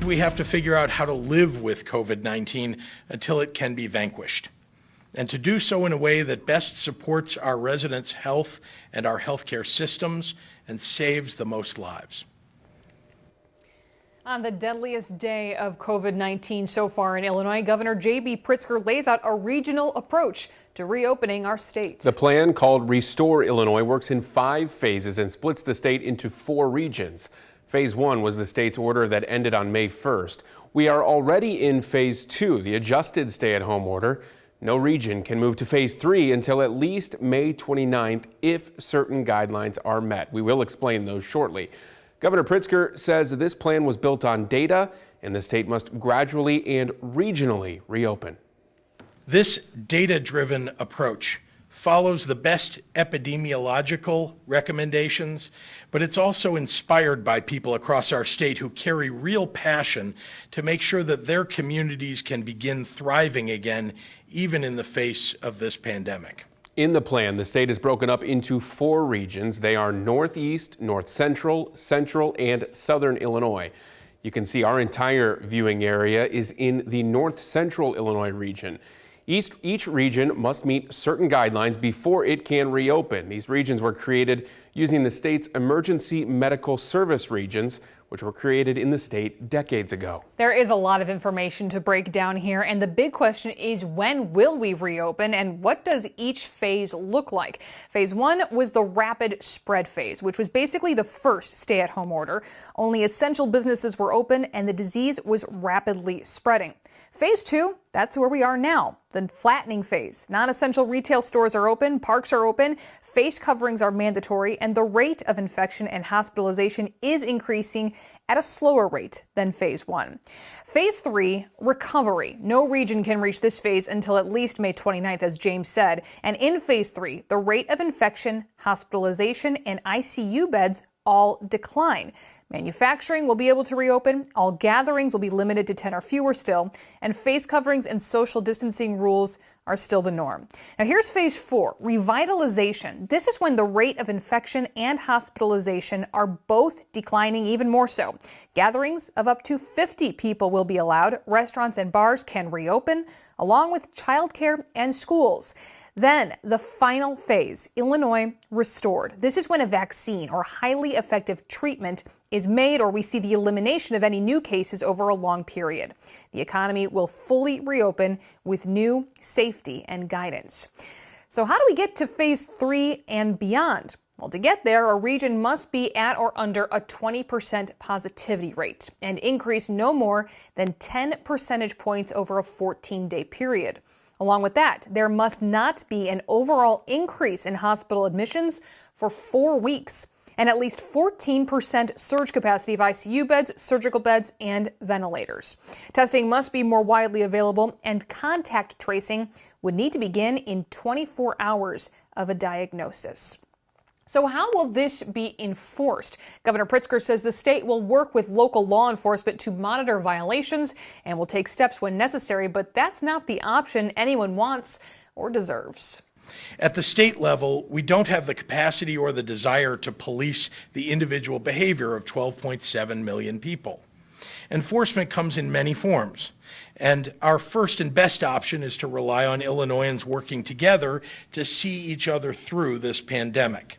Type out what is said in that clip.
We have to figure out how to live with COVID-19 until it can be vanquished, and to do so in a way that best supports our residents' health and our healthcare systems and saves the most lives. On the deadliest day of COVID-19 so far in Illinois, Governor J.B. Pritzker lays out a regional approach to reopening our state. The plan, called Restore Illinois, works in 5 phases and splits the state into 4 regions. Phase 1 was the state's order that ended on May 1st. We are already in Phase 2, the adjusted stay-at-home order. No region can move to Phase 3 until at least May 29th if certain guidelines are met. We will explain those shortly. Governor Pritzker says this plan was built on data and the state must gradually and regionally reopen. This data-driven approach follows the best epidemiological recommendations, but it's also inspired by people across our state who carry real passion to make sure that their communities can begin thriving again, even in the face of this pandemic. In the plan, the state is broken up into 4 regions. They are Northeast, North Central, Central, and Southern Illinois. You can see our entire viewing area is in the North Central Illinois region. Each region must meet certain guidelines before it can reopen. These regions were created using the state's emergency medical service regions, which were created in the state decades ago. There is a lot of information to break down here, and the big question is, when will we reopen and what does each phase look like? Phase 1 was the rapid spread phase, which was basically the first stay-at-home order. Only essential businesses were open and the disease was rapidly spreading. Phase 2, that's where we are now, the flattening phase. Non-essential retail stores are open, parks are open, face coverings are mandatory, and the rate of infection and hospitalization is increasing at a slower rate than Phase 1. Phase 3, recovery. No region can reach this phase until at least May 29th, as James said. And in Phase 3, the rate of infection, hospitalization, and ICU beds all decline. Manufacturing will be able to reopen, all gatherings will be limited to 10 or fewer still, and face coverings and social distancing rules are still the norm. Now here's Phase 4, revitalization. This is when the rate of infection and hospitalization are both declining even more so. Gatherings of up to 50 people will be allowed. Restaurants and bars can reopen, along with childcare and schools. Then the final phase, Illinois Restored. This is when a vaccine or highly effective treatment is made, or we see the elimination of any new cases over a long period. The economy will fully reopen with new safety and guidance. So how do we get to Phase 3 and beyond? Well, to get there, a region must be at or under a 20% positivity rate and increase no more than 10 percentage points over a 14-day period. Along with that, there must not be an overall increase in hospital admissions for 4 weeks and at least 14% surge capacity of ICU beds, surgical beds, and ventilators. Testing must be more widely available, and contact tracing would need to begin in 24 hours of a diagnosis. So how will this be enforced? Governor Pritzker says the state will work with local law enforcement to monitor violations and will take steps when necessary, but that's not the option anyone wants or deserves. At the state level, we don't have the capacity or the desire to police the individual behavior of 12.7 million people. Enforcement comes in many forms, and our first and best option is to rely on Illinoisans working together to see each other through this pandemic.